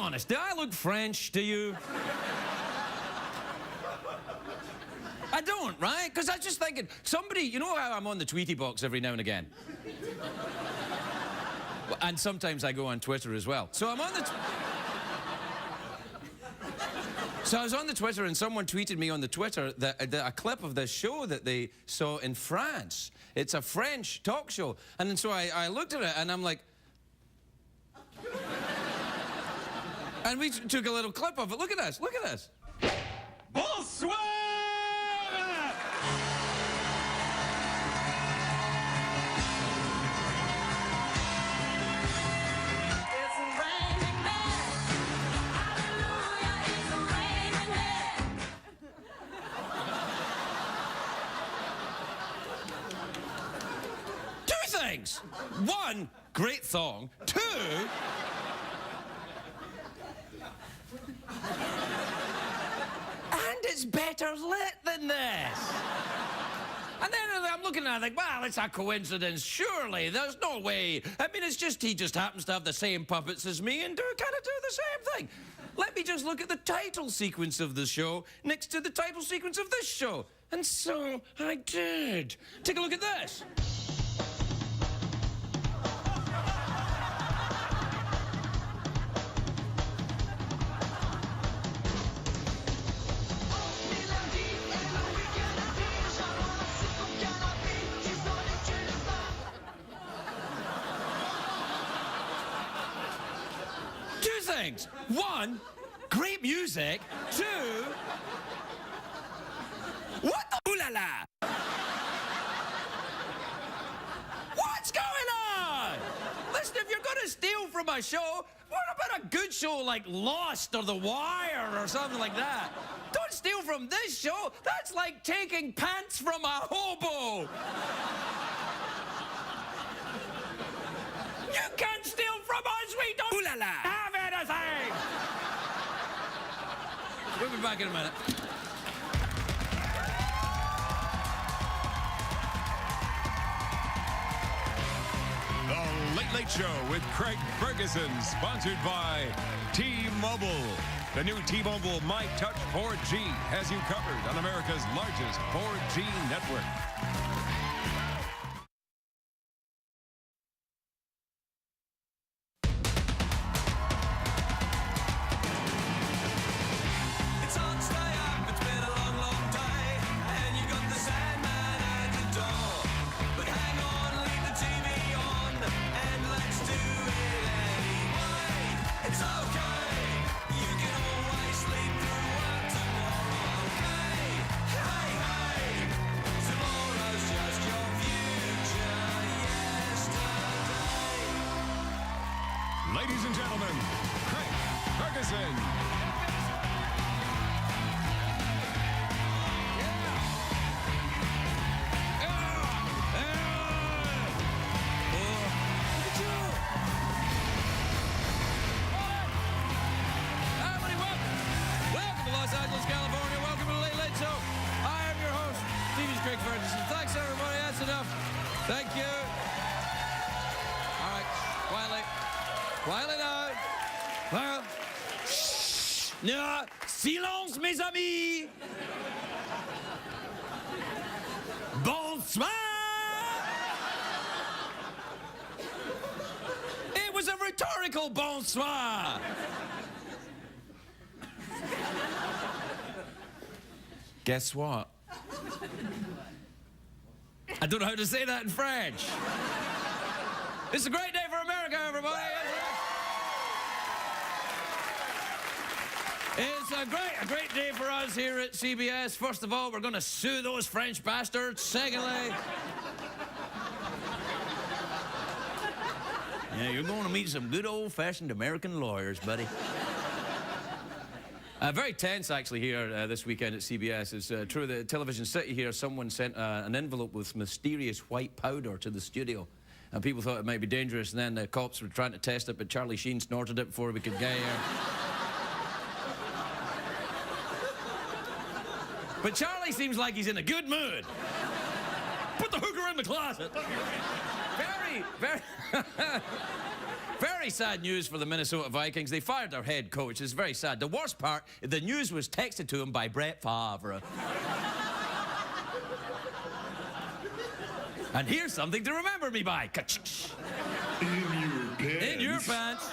honest, do I look French to you? I don't, right? Because I was just thinking, somebody, you know how I'm on the Tweety box every now and again? And sometimes I go on Twitter as well. So I'm on the... So I was on the Twitter and someone tweeted me on the Twitter a clip of this show that they saw in France. It's a French talk show. And then so I looked at it and I'm like... And we took a little clip of it. Look at this, look at this. Bonsoir! Things. One, great song. Two, and it's better lit than this. And then I'm looking at it, I think, well, it's a coincidence. Surely, there's no way. I mean, it's just he just happens to have the same puppets as me and kind of do the same thing. Let me just look at the title sequence of the show next to the title sequence of this show. And so I did. Take a look at this. Things. One, great music. Two, what the ooh la la? What's going on? Listen, if you're gonna steal from a show, what about a good show like Lost or The Wire or something like that? Don't steal from this show. That's like taking pants from a hobo. You can't steal from us, we don't ooh la la. Have anything. We'll be back in a minute. The Late Late Show with Craig Ferguson, sponsored by T-Mobile. The new T-Mobile My Touch 4G has you covered on America's largest 4G network. Ladies and gentlemen, Craig Ferguson. Welcome to Los Angeles, California. Welcome to the Late Late Show. I am your host, TV's Craig Ferguson. Thanks, everybody. That's enough. Thank you. All right, quietly. Quietly now. Well, shh. No, silence, mes amis. Bonsoir. It was a rhetorical bonsoir. Guess what? I don't know how to say that in French. It's a great day for America, everybody. It's a great day for us here at CBS. First of all, we're going to sue those French bastards. Secondly, yeah, you're going to meet some good old-fashioned American lawyers, buddy. Very tense, actually, here this weekend at CBS. It's true that at Television City here, someone sent an envelope with mysterious white powder to the studio. And people thought it might be dangerous, and then the cops were trying to test it, but Charlie Sheen snorted it before we could get here. But Charlie seems like he's in a good mood. Put the hooker in the closet. Very very sad news for the Minnesota Vikings. They fired their head coach. It's very sad. The worst part, the news was texted to him by Brett Favre. And here's something to remember me by. In your pants. In your pants.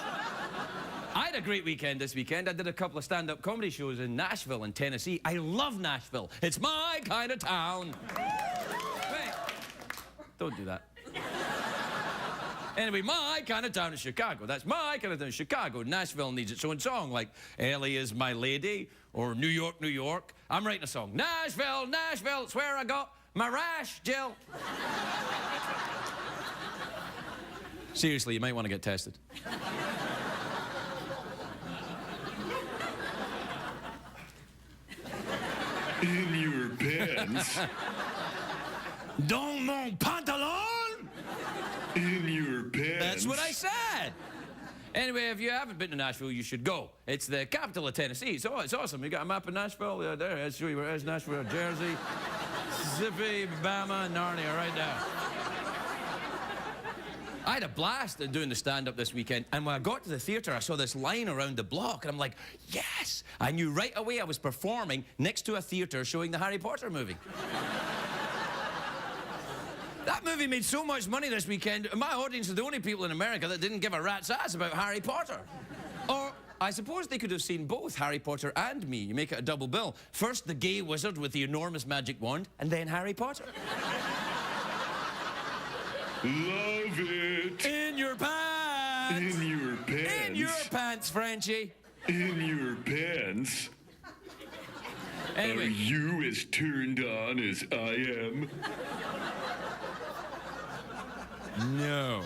I had a great weekend this weekend. I did a couple of stand-up comedy shows in Nashville and Tennessee. I love Nashville. It's my kind of town. Wait. Don't do that. Anyway, my kind of town is Chicago. That's my kind of town, Chicago. Nashville needs its own song, like Ellie is my lady, or New York, New York. I'm writing a song. Nashville, Nashville, it's where I got my rash, Jill. Seriously, you might want to get tested. In your pants. Dans mon pantalon? In your pants. That's what I said. Anyway, if you haven't been to Nashville, you should go. It's the capital of Tennessee. So it's awesome. You got a map of Nashville? There. Let's show you where it is. Nashville, Jersey, Mississippi, Bama, Narnia, right there. I had a blast at doing the stand-up this weekend, and when I got to the theatre, I saw this line around the block, and I'm like, yes! I knew right away I was performing next to a theatre showing the Harry Potter movie. That movie made so much money this weekend, my audience are the only people in America that didn't give a rat's ass about Harry Potter. Or, I suppose they could have seen both Harry Potter and me. You make it a double bill. First, the gay wizard with the enormous magic wand, and then Harry Potter. Love it. In your pants. In your pants. In your pants, Frenchie. In your pants. Anyway. Are you as turned on as I am? No.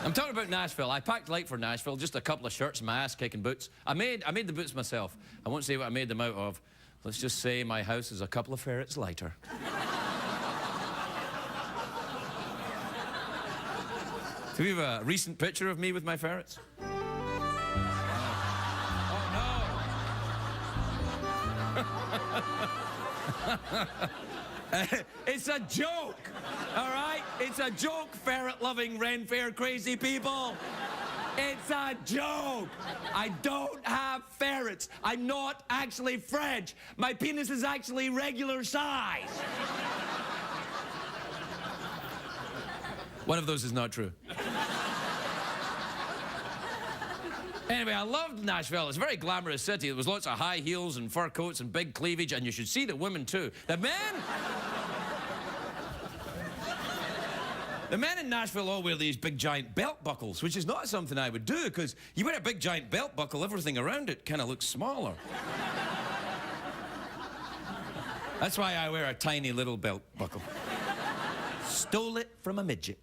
I'm talking about Nashville. I packed light for Nashville, just a couple of shirts and my ass-kicking boots. I made the boots myself. I won't say what I made them out of. Let's just say my house is a couple of ferrets lighter. Do we have a recent picture of me with my ferrets? Oh, no. It's a joke, all right? It's a joke, ferret-loving, Ren Fair crazy people. It's a joke. I don't have ferrets. I'm not actually French. My penis is actually regular size. One of those is not true. Anyway, I loved Nashville. It's a very glamorous city. There was lots of high heels and fur coats and big cleavage, and you should see the women, too. The men in Nashville all wear these big, giant belt buckles, which is not something I would do, because you wear a big, giant belt buckle, everything around it kind of looks smaller. That's why I wear a tiny little belt buckle. Stole it from a midget.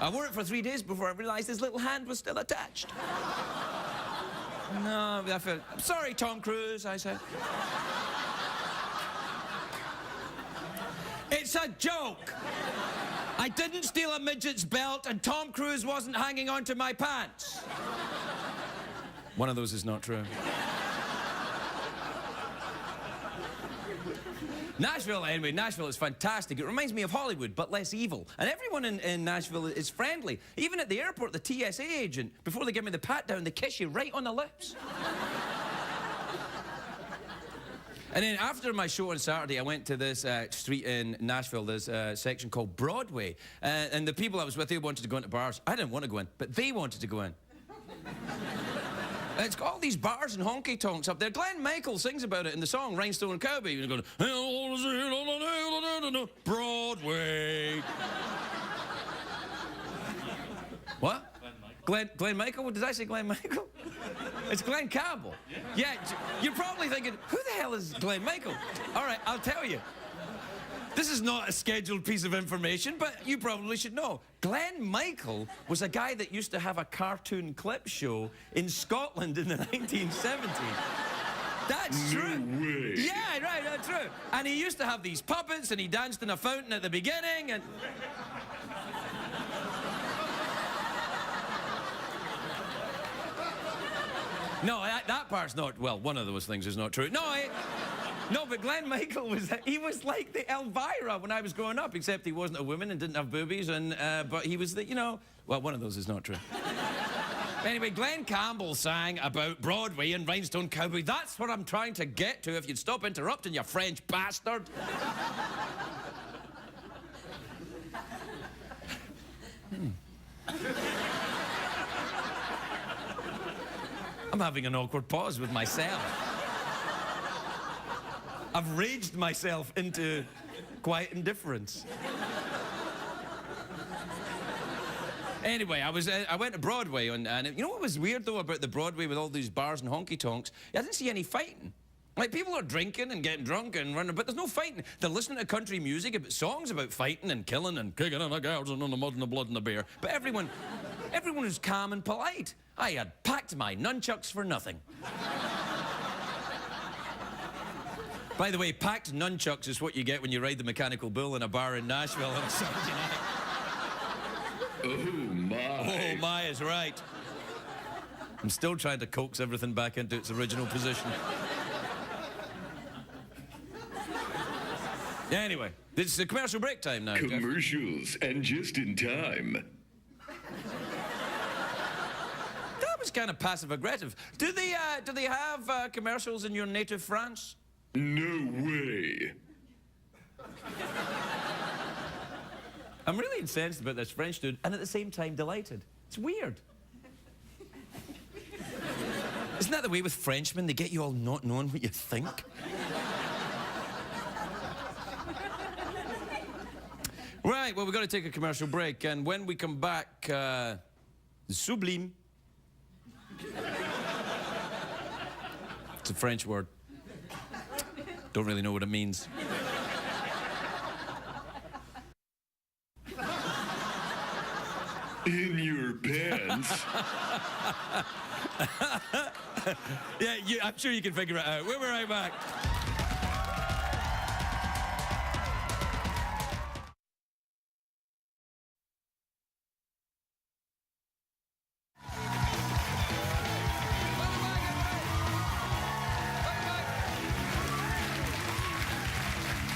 I wore it for 3 days before I realized his little hand was still attached. No, I felt... I'm sorry, Tom Cruise, I said. It's a joke. I didn't steal a midget's belt, and Tom Cruise wasn't hanging onto my pants. One of those is not true. Nashville, anyway, Nashville is fantastic. It reminds me of Hollywood, but less evil. And everyone in Nashville is friendly. Even at the airport, the TSA agent, before they give me the pat down, they kiss you right on the lips. And then after my show on Saturday, I went to this street in Nashville, there's a section called Broadway. And the people I was with, they wanted to go into bars. I didn't want to go in, but they wanted to go in. It's got all these bars and honky-tonks up there. Glenn Michael sings about it in the song Rhinestone Cowboy. He's going, Broadway. What? Glenn Michael? Did I say Glenn Michael? It's Glenn Campbell. Yeah, you're probably thinking, who the hell is Glenn Michael? All right, I'll tell you. This is not a scheduled piece of information, but you probably should know. Glenn Michael was a guy that used to have a cartoon clip show in Scotland in the 1970s. That's true. No way. Yeah, right, that's true. And he used to have these puppets, and he danced in a fountain at the beginning, and... No, that part's not... Well, one of those things is not true. No, No, but Glenn Michael he was like the Elvira when I was growing up, except he wasn't a woman and didn't have boobies, and but he was the, you know, well, one of those is not true. Anyway, Glenn Campbell sang about Broadway and Rhinestone Cowboy. That's what I'm trying to get to, if you'd stop interrupting, you French bastard. I'm having an awkward pause with myself. I've raged myself into quiet indifference. Anyway, I went to Broadway, and you know what was weird, though, about the Broadway with all these bars and honky-tonks? I didn't see any fighting. Like, people are drinking and getting drunk and running, but there's no fighting. They're listening to country music, about songs about fighting and killing and kicking on the girls and on the mud and the blood and the beer. But everyone was calm and polite. I had packed my nunchucks for nothing. By the way, packed nunchucks is what you get when you ride the mechanical bull in a bar in Nashville on a Saturday night. Oh, my. Oh, my is right. I'm still trying to coax everything back into its original position. Anyway, it's the commercial break time now. Commercials, and just in time. That was kind of passive-aggressive. Do they have commercials in your native France? No way. I'm really incensed about this French dude, and at the same time delighted. It's weird. Isn't that the way with Frenchmen? They get you all not knowing what you think. Right, well, we've got to take a commercial break, and when we come back, sublime. It's a French word. Don't really know what it means. In your pants. Yeah, I'm sure you can figure it out. We'll be right back.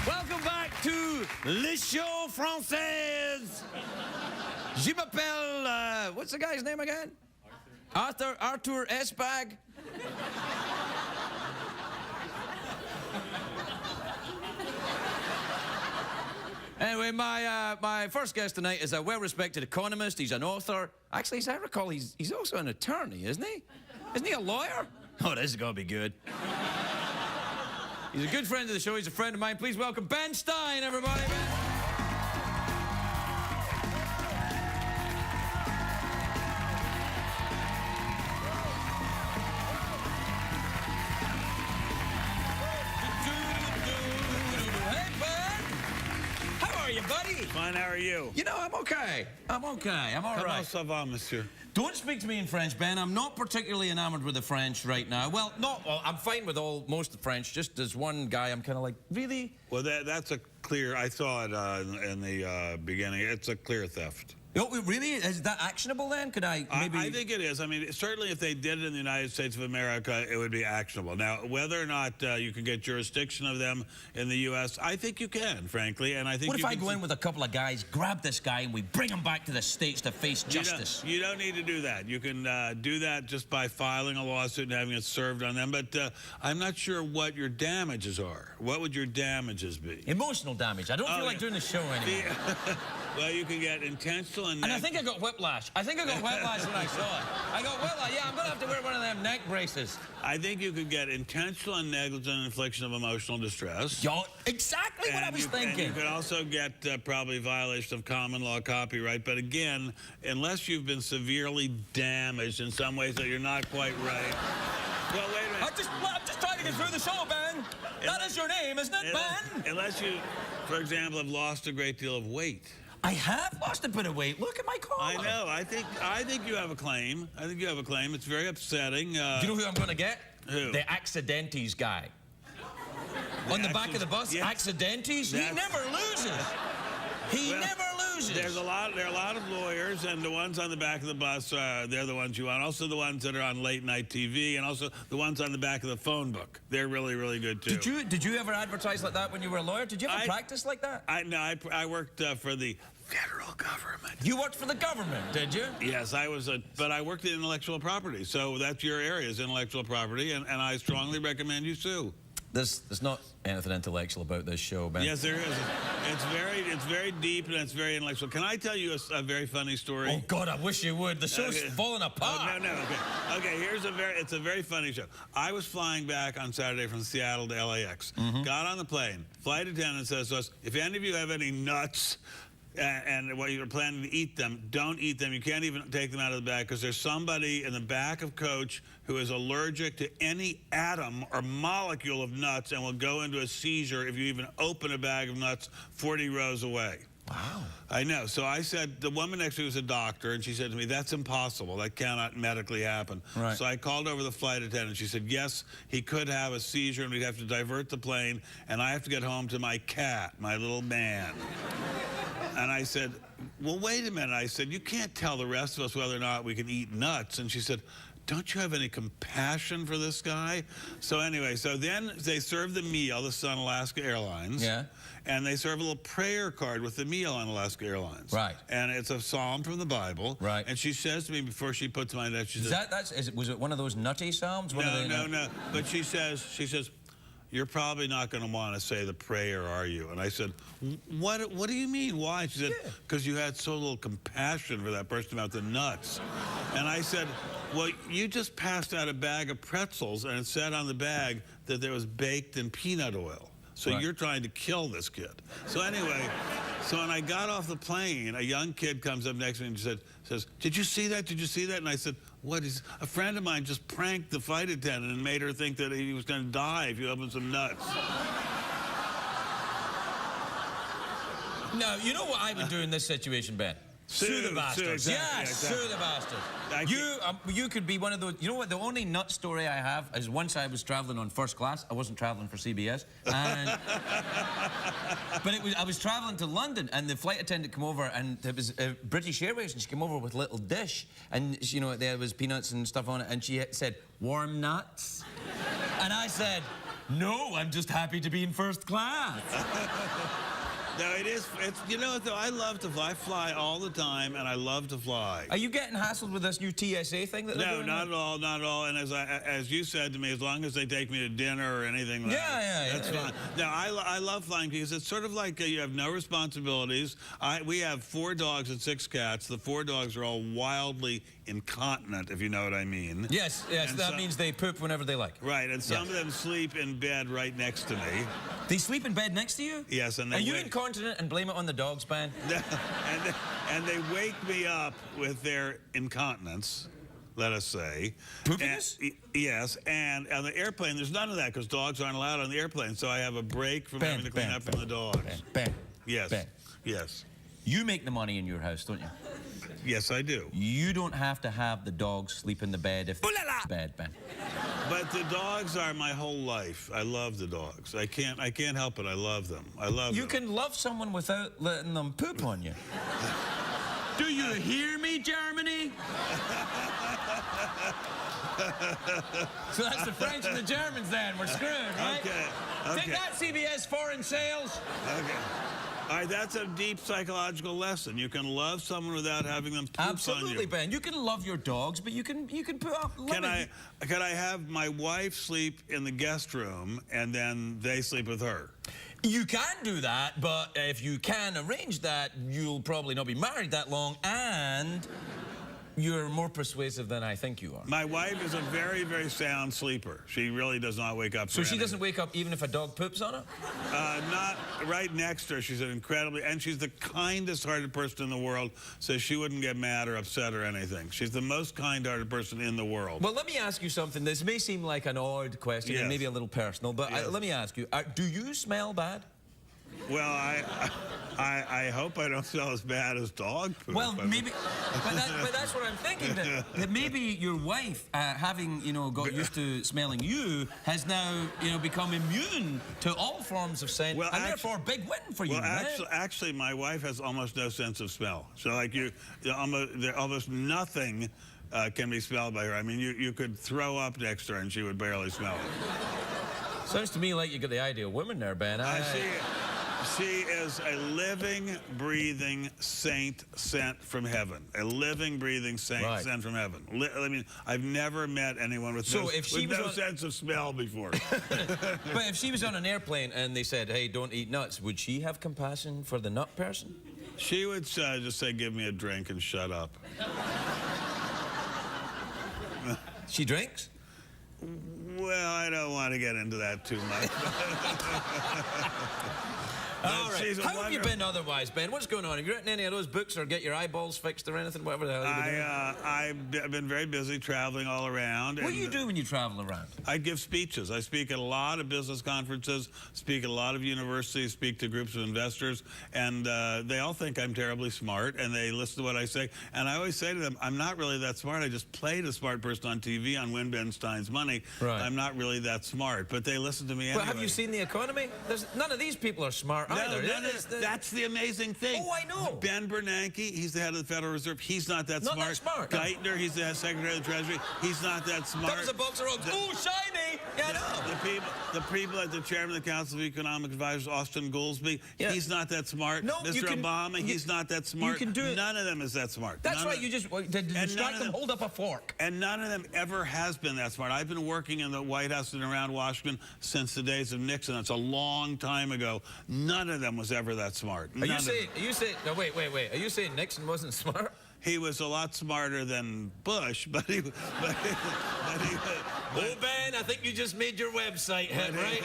Welcome back to Le Show Française. Je m'appelle, what's the guy's name again? Arthur S-Bag. Anyway, my first guest tonight is a well-respected economist. He's an author. Actually, as I recall, he's also an attorney, isn't he? Isn't he a lawyer? Oh, this is gonna be good. He's a good friend of the show. He's a friend of mine. Please welcome Ben Stein, everybody. Buddy. Fine, how are you? You know, I'm okay. I'm all Comment right. ça va, monsieur? Don't speak to me in French, Ben. I'm not particularly enamored with the French right now. Well, I'm fine with most of the French. Just as one guy, I'm kind of like, really? Well, that's a clear, I saw it in the beginning. It's a clear theft. Oh, really? Is that actionable then? Could I maybe... I think it is. I mean, certainly if they did it in the United States of America, it would be actionable. Now, whether or not you can get jurisdiction of them in the U.S., I think you can, frankly, and I think What if I go in with a couple of guys, grab this guy, and we bring him back to the States to face justice? You don't need to do that. You can do that just by filing a lawsuit and having it served on them, but I'm not sure what your damages are. What would your damages be? Emotional damage. I don't feel like doing the show anymore. Well, you can get intentional and I think I got whiplash. I think I got whiplash when I saw it. I got whiplash. Yeah, I'm going to have to wear one of them neck braces. I think you could get intentional and negligent infliction of emotional distress. Yo, exactly what I was thinking. And you could also get probably violation of common law copyright. But again, unless you've been severely damaged in some ways that you're not quite right. Well, wait a minute. I'm just trying to get through the show, Ben. That is your name, isn't it, Ben? Unless you, for example, have lost a great deal of weight. I have lost a bit of weight. Look at my collar. I know. I think you have a claim. I think you have a claim. It's very upsetting. Do you know who I'm going to get? Who? The Accidentes guy. On the back of the bus, yes. Accidentes. He never loses. He never loses. houses. There are a lot of lawyers, and the ones on the back of the bus, they're the ones you want. Also the ones that are on late night TV, and also the ones on the back of the phone book. They're really, really good too. Did you ever advertise like that when you were a lawyer? Did you ever practice like that? I worked for the federal government. You worked for the government, did you? Yes, but I worked in intellectual property, so that's your area is intellectual property, and I strongly recommend you sue. There's not anything intellectual about this show, Ben. Yes, there is. It's very deep and it's very intellectual. Can I tell you a very funny story? Oh God, I wish you would. The show's falling apart. Oh, no, okay. It's a very funny show. I was flying back on Saturday from Seattle to LAX. Got on the plane. Flight attendant says to us, if any of you have any nuts, and what you're planning to eat them, don't eat them. You can't even take them out of the bag because there's somebody in the back of coach who is allergic to any atom or molecule of nuts and will go into a seizure if you even open a bag of nuts 40 rows away. Wow. I know. So I said, the woman next to me was a doctor, and she said to me, that's impossible. That cannot medically happen. Right. So I called over the flight attendant. She said, yes, he could have a seizure, and we'd have to divert the plane, and I have to get home to my cat, my little man. And I said, well, wait a minute. I said, you can't tell the rest of us whether or not we can eat nuts. And she said, don't you have any compassion for this guy? So anyway, so then they serve the meal. This is on Alaska Airlines. Yeah. And they serve a little prayer card with the meal on Alaska Airlines. Right. And it's a psalm from the Bible. Right. And she says to me before she puts mine down, she says, was it one of those nutty psalms? No. But she says, you're probably not going to want to say the prayer, are you? And I said, what do you mean? Why? She said, because you had so little compassion for that person about the nuts. And I said, well, you just passed out a bag of pretzels, and it said on the bag that there was baked in peanut oil. So you're trying to kill this kid. So anyway, so when I got off the plane, a young kid comes up next to me and says, did you see that? Did you see that? And I said, what is, a friend of mine just pranked the flight attendant and made her think that he was going to die if you opened some nuts. No, you know what I would do in this situation, Ben? Sue the bastards. Sue the bastards. You could be one of those. You know what? The only nut story I have is once I was traveling on first class. I wasn't traveling for CBS, and but I was traveling to London, and the flight attendant came over, and it was British Airways, and she came over with a little dish, and you know there was peanuts and stuff on it, and she said, "Warm nuts," and I said, "No, I'm just happy to be in first class." No, it's, you know, though, I love to fly. I fly all the time, and I love to fly. Are you getting hassled with this new TSA thing that they're doing? No, not at all. And as you said to me, as long as they take me to dinner or anything like that, that's fine. No, I love flying because it's sort of like you have no responsibilities. We have 4 dogs and 6 cats. The 4 dogs are all wildly incontinent, if you know what I mean. Yes, that means they poop whenever they like. Right, and some of them sleep in bed right next to me. They sleep in bed next to you? Yes, and they Are you incontinent and blame it on the dogs, Ben? and they wake me up with their incontinence, let us say. Poopiness? Yes, and on the airplane, there's none of that because dogs aren't allowed on the airplane, so I have a break from having to clean up from the dogs. Ben. Yes. Ben. Yes. You make the money in your house, don't you? Yes, I do. You don't have to have the dogs sleep in the bed if bed, Ben. But the dogs are my whole life. I love the dogs. I can't help it. I love them. I love them. You can love someone without letting them poop on you. Do you hear me, Germany? So that's the French and the Germans then. We're screwed, right? Okay. Take that, CBS Foreign Sales. Okay. All right, that's a deep psychological lesson. You can love someone without having them poop on you. Absolutely, Ben. You can love your dogs, but you can put up. Can I have my wife sleep in the guest room and then they sleep with her? You can do that, but if you can arrange that, you'll probably not be married that long, and you're more persuasive than I think you are. My wife is a very, very sound sleeper. She really does not wake up. So she doesn't wake up even if a dog poops on her? Not right next to her. She's an and she's the kindest-hearted person in the world, so she wouldn't get mad or upset or anything. She's the most kind-hearted person in the world. Well, let me ask you something. This may seem like an odd question and maybe a little personal, but let me ask you, do you smell bad? Well, I hope I don't smell as bad as dog poop. Well, maybe, but that's what I'm thinking. That maybe your wife, having got used to smelling you, has now become immune to all forms of scent, Well, and therefore a big win for you. Well, right? actually, my wife has almost no sense of smell. So, like almost nothing can be smelled by her. I mean, you could throw up next to her and she would barely smell it. Sounds to me like you got the ideal woman there, Ben. She is a living, breathing saint sent from heaven. A living, breathing saint sent from heaven. I mean, I've never met anyone with no sense of smell before. But if she was on an airplane and they said, hey, don't eat nuts, would she have compassion for the nut person? She would just say, give me a drink and shut up. She drinks? Well, I don't want to get into that too much. All right. How have you been otherwise, Ben? What's going on? Have you written any of those books or get your eyeballs fixed or anything? Whatever the hell you've been doing? I've been very busy traveling all around. What do you do when you travel around? I give speeches. I speak at a lot of business conferences, speak at a lot of universities, speak to groups of investors, and they all think I'm terribly smart, and they listen to what I say. And I always say to them, I'm not really that smart. I just played a smart person on TV on Win Ben Stein's Money. Right. I'm not really that smart, but they listen to me anyway. But have you seen the economy? None of these people are smart either. That's the amazing thing. Oh, I know. Ben Bernanke, he's the head of the Federal Reserve. He's not that smart. Not that smart. Geithner, he's the Secretary of the Treasury. He's not that smart. That was a box of rocks. Oh, shiny! Yeah, no. The people at the chairman of the Council of Economic Advisors, Austin Goolsbee, he's not that smart. No, Mr. Obama, he's not that smart. You can do it. None of them is that smart. That's right. You just, to distract them, hold up a fork. And none of them ever has been that smart. I've been working in the White House and around Washington since the days of Nixon. That's a long time ago. None of them was ever that smart. Are you saying, no, wait. Are you saying Nixon wasn't smart? He was a lot smarter than Bush, but he Oh, Ben, I think you just made your website hit right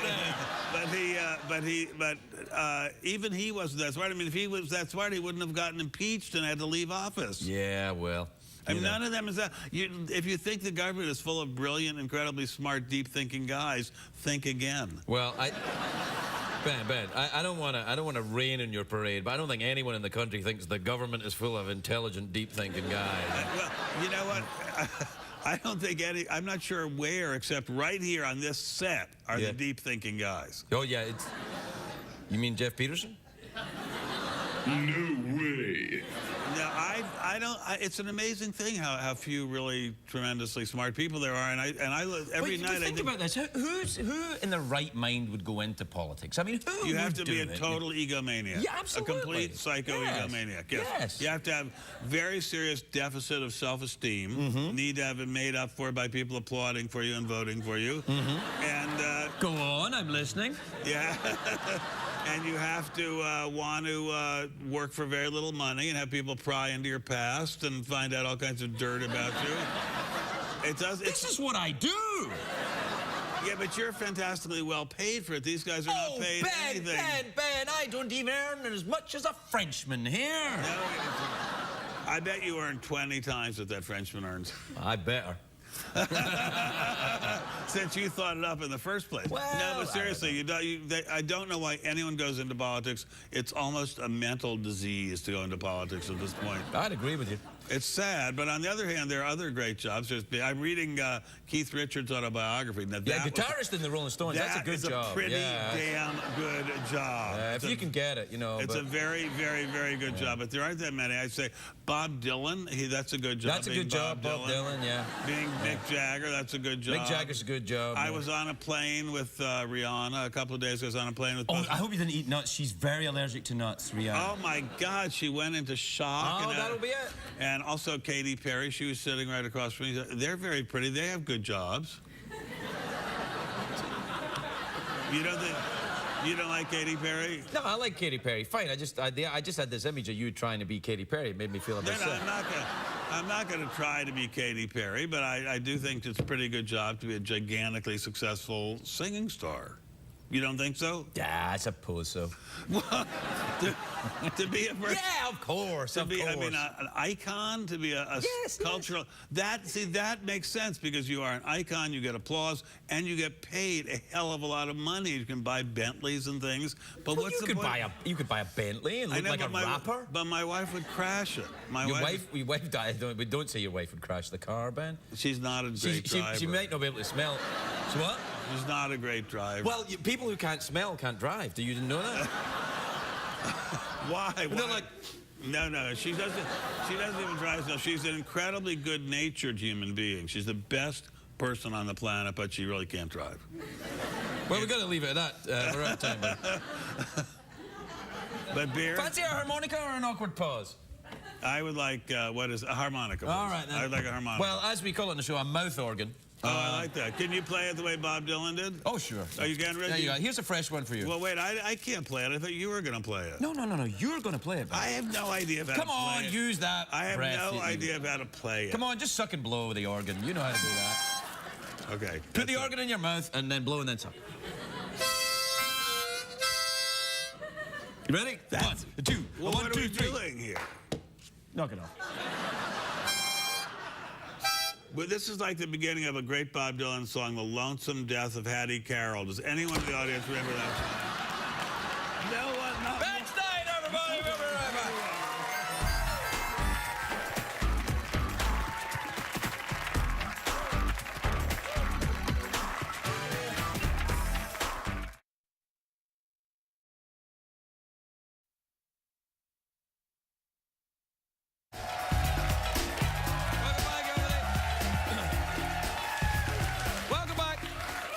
now. Even he wasn't that smart. I mean, if he was that smart, he wouldn't have gotten impeached and had to leave office. Yeah, well. I mean, none of them is that. If you think the government is full of brilliant, incredibly smart, deep-thinking guys, think again. Well, Ben, I don't want to rain in your parade, but I don't think anyone in the country thinks the government is full of intelligent, deep-thinking guys. Well, you know what? I don't think I'm not sure where, except right here on this set, are the deep-thinking guys. Oh, yeah. You mean Jeff Peterson? No way. No, I don't. It's an amazing thing how few really tremendously smart people there are, and I every night I think about this. Who in their right mind would go into politics? I mean, who? You have to be a total egomaniac. Yeah, absolutely. A complete psycho-egomaniac. Yes. You have to have very serious deficit of self-esteem. Need to have it made up for by people applauding for you and voting for you. And go on, I'm listening. Yeah. And you have to want to work for very little money and have people pry into your past and find out all kinds of dirt about you. This is what I do. Yeah, but you're fantastically well paid for it. These guys are not paid anything. Ben, I don't even earn as much as a Frenchman here. No, I bet you earn 20 times what that Frenchman earns. I better. Since you thought it up in the first place. Well, no, but seriously, I don't know why anyone goes into politics. It's almost a mental disease to go into politics at this point. I'd agree with you. It's sad, but on the other hand, there are other great jobs. I'm reading Keith Richards' autobiography. Now, guitarist in the Rolling Stones. That's a good job. That's a pretty damn good job. If you can get it, It's a very, very, very good job. But there aren't that many. I'd say Bob Dylan. That's a good job. That's a good job, Bob Dylan. Yeah. Being Mick Jagger. That's a good job. Mick Jagger's a good job. I was on a plane with Rihanna a couple of days ago. I was on a plane with. Oh, I hope you didn't eat nuts. She's very allergic to nuts, Rihanna. Oh my God, she went into shock. Oh, that'll be it. And also Katy Perry, she was sitting right across from me. They're very pretty. They have good jobs. You don't like Katy Perry? No, I like Katy Perry. Fine. I just had this image of you trying to be Katy Perry. It made me feel a bit sick. I'm not going to try to be Katy Perry, but I do think it's a pretty good job to be a gigantically successful singing star. You don't think so? Yeah, I suppose so. To be a person, Yeah, of course, I mean, an icon, to be a Yes, cultural. That makes sense because you are an icon. You get applause, and you get paid a hell of a lot of money. You can buy Bentleys and things. But Well, what's you the could point? you could buy a Bentley and I look know, like a but rapper. But my wife would crash it. Your wife died. Don't say your wife would crash the car, Ben. She's not a great driver. She might not be able to smell. So what? She's not a great driver. Well, people who can't smell can't drive. Do you didn't know that? Why? They're like, No, she doesn't even drive. No, she's an incredibly good-natured human being. She's the best person on the planet, but she really can't drive. well, we're gonna leave it at that. We're out of time. But beer? Fancy a harmonica or an awkward pause? I would like, what is a harmonica? All please. right, then. I would like a harmonica. Well, as we call it in the show, a mouth organ. Oh, I like that. Can you play it the way Bob Dylan did? Oh, sure. Are you getting ready? There you go. Here's a fresh one for you. Well, wait, I can't play it. I thought you were going to play it. No. You're going to play it. Ben. I have no idea about Come on, use that. I have breath no that you- idea of how to play it. Come on, just suck and blow with the organ. You know how to do that. Okay. Put the organ in your mouth and then blow and then suck. You ready? That's- 1, 2, Well, 1, what 2, are we 3. doing here? Knock it off. Well, this is like the beginning of a great Bob Dylan song, The Lonesome Death of Hattie Carroll. Does anyone in the audience remember that song? No one. No. Ben Stein, everybody. We'll be right back.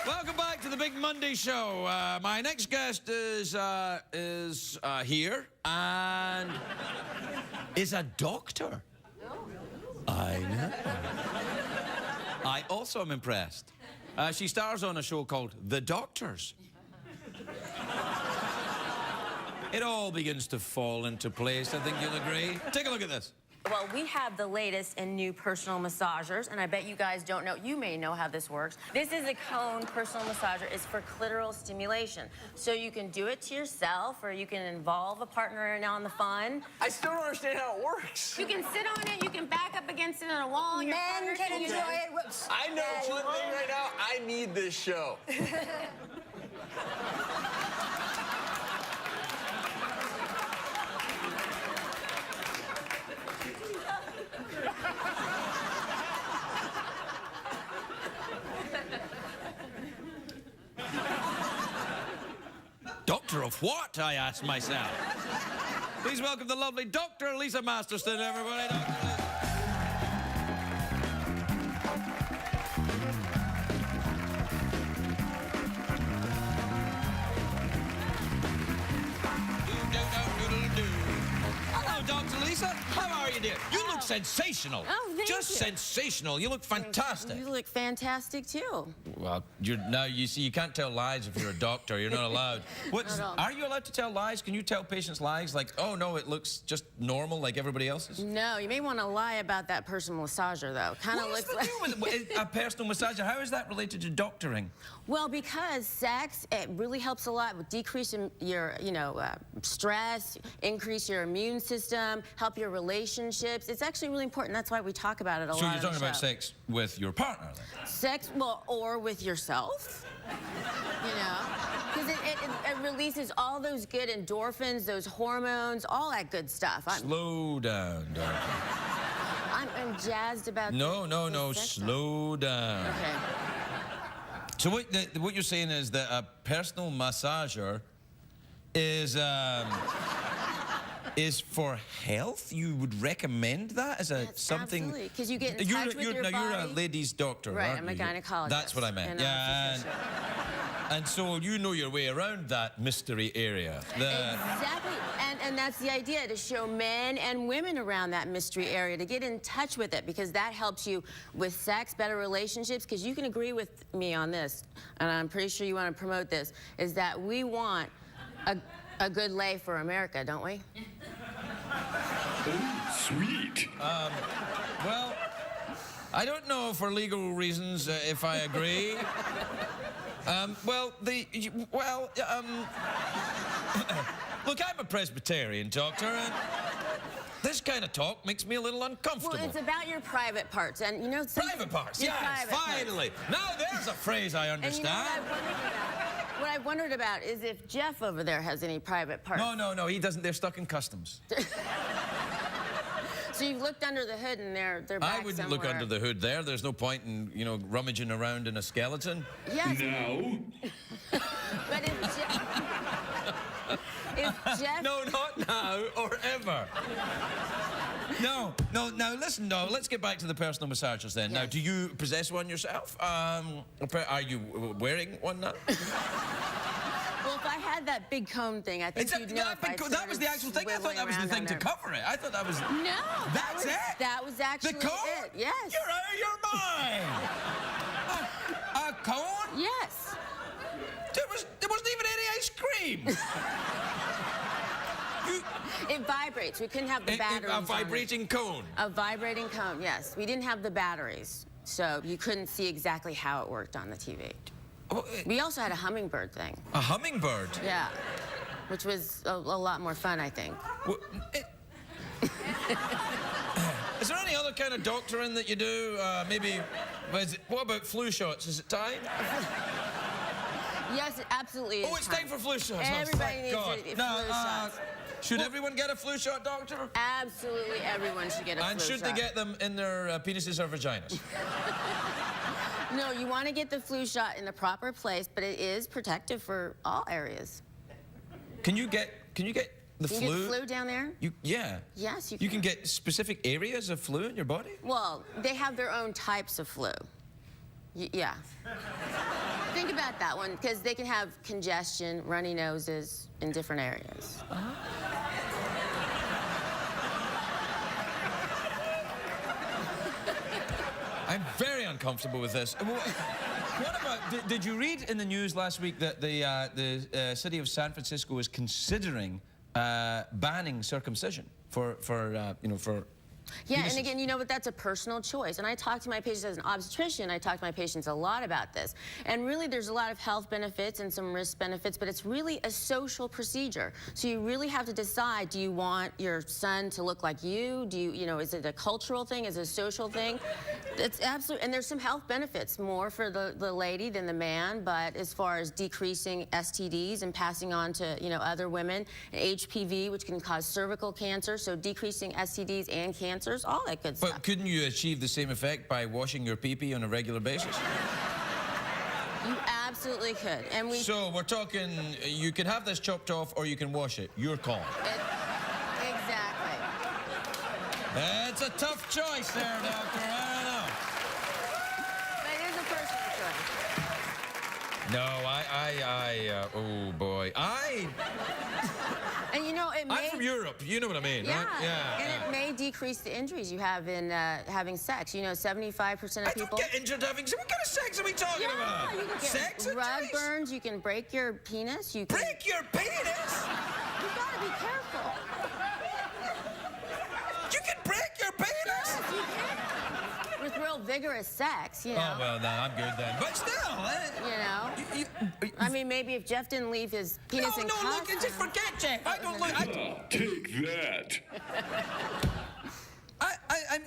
Welcome back to the Big Monday Show. My next guest is here and is a doctor. I know. I also am impressed. She stars on a show called The Doctors. It all begins to fall into place, I think you'll agree. Take a look at this. Well, we have the latest in new personal massagers, and I bet you guys don't know. You may know how this works. This is a cone personal massager. It's for clitoral stimulation. So you can do it to yourself, or you can involve a partner in on the fun. I still don't understand how it works. You can sit on it. You can back up against it on a wall. Your partner Men can use enjoy it. Whoops. I know one thing right now. I need this show. Doctor of what, I ask myself. Please welcome the lovely Dr. Lisa Masterson, everybody. Dr. Lisa. Hello, Dr. Lisa. How are you, dear? You look sensational. Oh, thank Just you. sensational. You look fantastic. You look fantastic, too. Well, you see, you can't tell lies if you're a doctor. You're not allowed. Not at all. Are you allowed to tell lies? Can you tell patients lies? Like, oh, no, it looks just normal like everybody else's? No, you may want to lie about that personal massager, though. Kind of What is looks the like... deal with a personal massager? How is that related to doctoring? Well, because sex, it really helps a lot with decreasing your, stress, increase your immune system, help your relationships. It's actually really important. That's why we talk about it a lot. So on you're the talking about show. sex with your partner, then? Sex, well, or with yourself. Because it releases all those good endorphins, those hormones, all that good stuff. Slow down, doctor. I'm jazzed about No, this sex slow down. stuff. Okay. So what you're saying is that a personal massager is for health? You would recommend that as a something? Absolutely, because you get in touch with your You're a body. ladies' doctor, Right, aren't I'm a you? gynecologist. That's what I meant. And, Yeah, physician. and so you know your way around that mystery area. Exactly, and that's the idea, to show men and women around that mystery area, to get in touch with it, because that helps you with sex, better relationships, because you can agree with me on this, and I'm pretty sure you want to promote this, is that we want a good lay for America, don't we? Oh, sweet. Well, I don't know for legal reasons if I agree. Look, I'm a Presbyterian, doctor, and this kind of talk makes me a little uncomfortable. Well, it's about your private parts, and you know... Private parts, your yes, private finally. parts. Now there's a phrase I And you understand. know what I wondered about is if Jeff over there has any private parts. No, he doesn't. They're stuck in customs. So you've looked under the hood and they're back I wouldn't look somewhere. under the hood there. There's no point in, you know, rummaging around in a skeleton. Yes, Now, but if Jeff... No, not now or ever. No, now listen, no, let's get back to the personal massagers then. Now, Yes. do you possess one yourself? Are you wearing one now? Well, if I had that big cone thing, I think you'd know if I that was the actual thing? I thought that was the thing to cover it. I thought that was... No, That's it? That was actually The cone? it. Yes. You're out of your mind! a cone? Yes. There wasn't even any ice cream! It vibrates. We couldn't have the batteries. A on it. vibrating cone. A vibrating cone, yes. We didn't have the batteries, so you couldn't see exactly how it worked on the TV. We also had a hummingbird thing. A hummingbird? Yeah, which was a lot more fun, I think. Well, is there any other kind of doctoring that you do? Maybe, what about flu shots? Is it time? Yes, it absolutely is. Oh, it's time for flu shots. Everybody thank needs God. flu Now, shots. should everyone get a flu shot, doctor? Absolutely everyone should get a And flu should shot. they get them in their penises or vaginas? No, you want to get the flu shot in the proper place, but it is protective for all areas. Can you get the You can flu? get flu down there? Yeah. Yes, you You can get specific areas of flu in your body? Well, they have their own types of flu. Yeah. Think about that one, because they can have congestion, runny noses in different areas. I'm very uncomfortable with this. What about, did you read in the news last week that the city of San Francisco is considering banning circumcision for Yeah, penises? and again, you know what, that's a personal choice. And I talk to my patients as an obstetrician, I talk to my patients a lot about this. And really, there's a lot of health benefits and some risk benefits, but it's really a social procedure. So you really have to decide, do you want your son to look like you? Do you know, is it a cultural thing? Is it a social thing? It's absolutely, and there's some health benefits, more for the lady than the man, but as far as decreasing STDs and passing on to, you know, other women, and HPV, which can cause cervical cancer, so decreasing STDs and cancers, all that good stuff. But couldn't you achieve the same effect by washing your pee-pee on a regular basis? You absolutely could. And we... So we're talking, you can have this chopped off or you can wash it. Your call. Exactly. It's a tough choice there, doctor. I don't know. But it is a personal choice. No, oh boy. And you know, it may... I'm from Europe. You know what I mean, Yeah. right? Yeah. And it may decrease the injuries you have in having sex. You know, 75% of I people... don't get injured having sex. What kind of sex are we talking about? you can get Sex rug injuries? burns, you can break your penis, you can... Break your penis? You gotta be careful. You can break your penis? Yes, you can. With real vigorous sex, you know. Oh, well, no, I'm good then. But still, You know? I mean, maybe if Jeff didn't leave his penis in no, cuffs... look, just forget Jeff. I don't look... take that.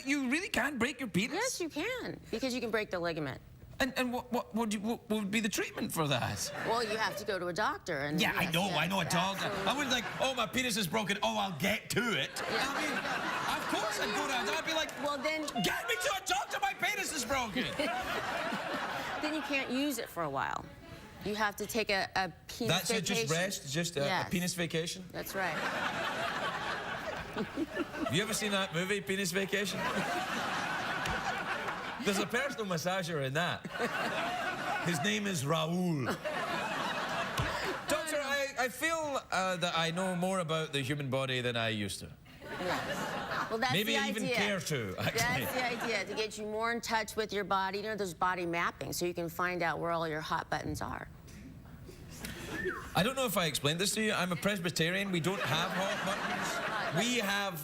You really can break your penis? Yes, you can, because you can break the ligament. And what would be the treatment for that? Well, you have to go to a doctor. And Yeah, yes, I know a doctor. absolutely. I wouldn't like, oh, my penis is broken. Oh, I'll get to it. Yeah. I mean, of course I'd go down there. I'd be like, Well, then get me to a doctor. My penis is broken. you can't use it for a while. You have to take a penis That's it. vacation. Just rest. Just a Yes. penis vacation. That's right. Have you ever seen that movie, Penis Vacation? There's a personal massager in that. His name is Raoul. Doctor, I feel that I know more about the human body than I used to. Yes. Well, that's Maybe the I even idea. care to, actually. That's the idea, to get you more in touch with your body. You know, there's body mapping, so you can find out where all your hot buttons are. I don't know if I explained this to you. I'm a Presbyterian. We don't have hot buttons. We have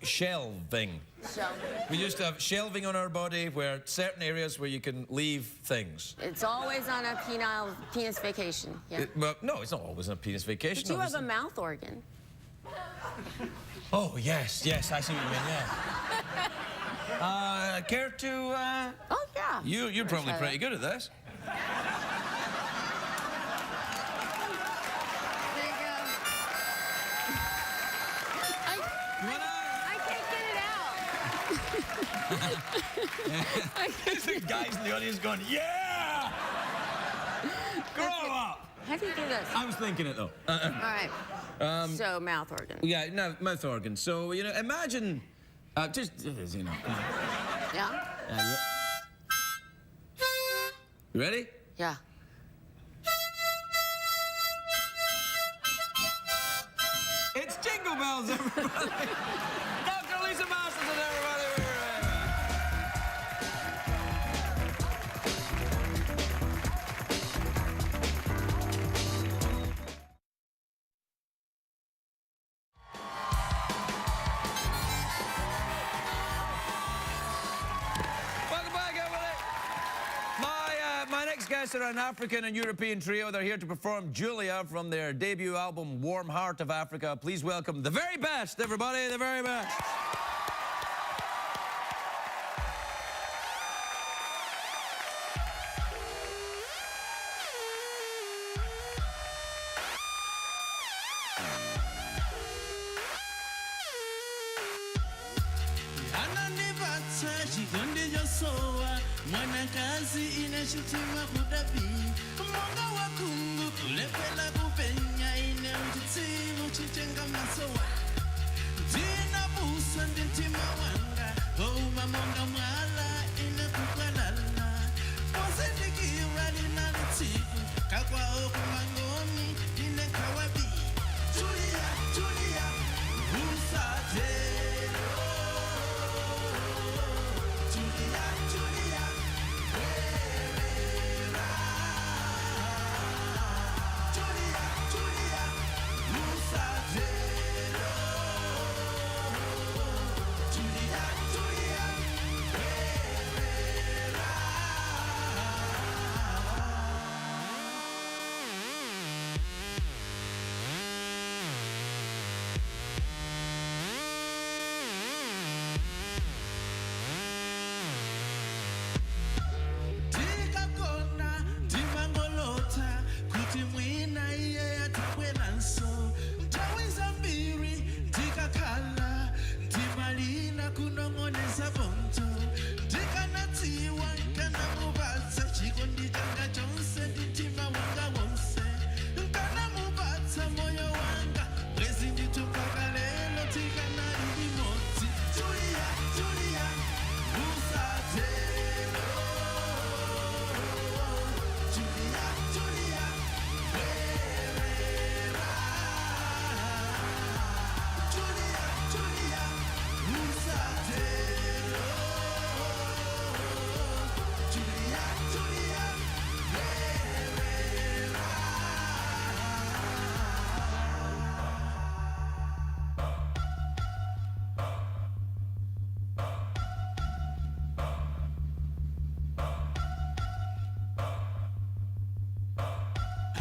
shelving. Shelving. We used to have shelving on our body where certain areas where you can leave things. It's always on a penis vacation. Yeah. Well, no, it's not always on a penis vacation. But you have a mouth organ. Oh, yes, I see what you mean, yeah. Care to, Oh, yeah. You're probably pretty good at this. There you go. I can't get it out. There's the guys in the audience going, yeah! Grow up! How do you do this? I was thinking it, though. All right. So, mouth organ. Yeah, no, mouth organ. So, you know, imagine, just, you know. Yeah? Yeah. You ready? Yeah. It's Jingle Bells, everybody! Dr. Lisa Masterson, everybody! We're right back. Welcome back, everybody! My next guests are an African and European trio. They're here to perform Julia from their debut album, Warm Heart of Africa. Please welcome the very best, everybody, the very best. Ananipatsa chikondi chosowa mwanakazi ine chitima kudapi monga wakungu kulepela kupenya ine mchitsimu chitenga masowa ndinabusa ndi mtima wanga ouma monga mwala ine kukalala posendikira linali tsiku kakwao kumangoni ine kawabi Julia, Julia, usatero Julia, Julia, Julia, Julia, usatero Julia, Julia, Tikakona, timangolota, kuti mwina iye yatikweranso. Nthawi zambiri, tikakhala, timalina kunong'oneza bonto. Tikanadziwa, nkanamubatsa chikondi changa chonse, ndi mtima wanga wonse. Nkanamubatsa moyo wanga, bwezi ndithu mpaka lero tikanali limodzi. Julia, Julia, usatero. Julia, Julia, Julia, Julia, usatero. Julia, Julia,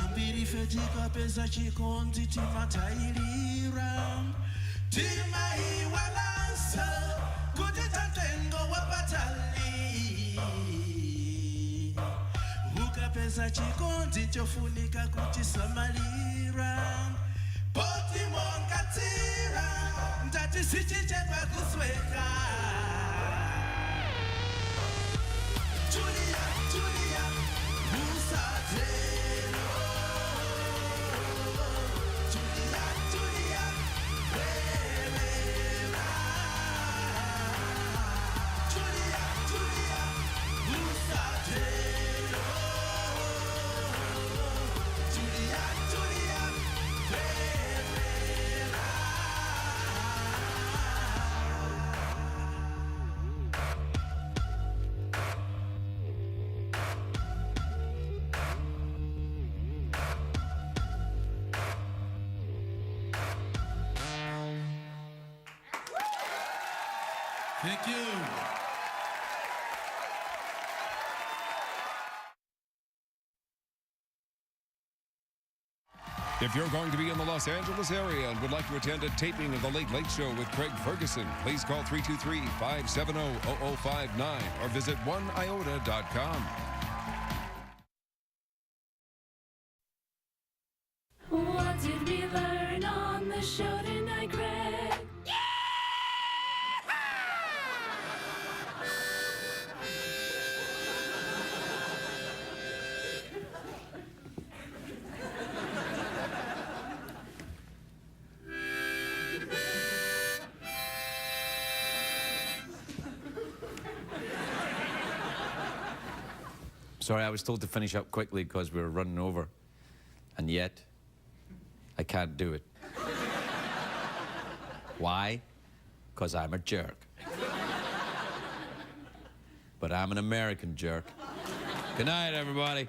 ambiri fetika pesa chikondi timatairira timaiwalansa kuti tatengo wapatali ukapesa chikondi chofunika kuti samalira poti monkatira ndati sichichepa kusweka Julia, Julia, usatero Julia, Julia, Julia, Julia, usatero Julia, Julia, Thank you. If you're going to be in the Los Angeles area and would like to attend a taping of The Late Late Show with Craig Ferguson, please call 323-570-0059 or visit oneiota.com. What did we learn on the show tonight, Craig? Sorry, I was told to finish up quickly because we were running over. And yet, I can't do it. Why? Because I'm a jerk. But I'm an American jerk. Good night, everybody.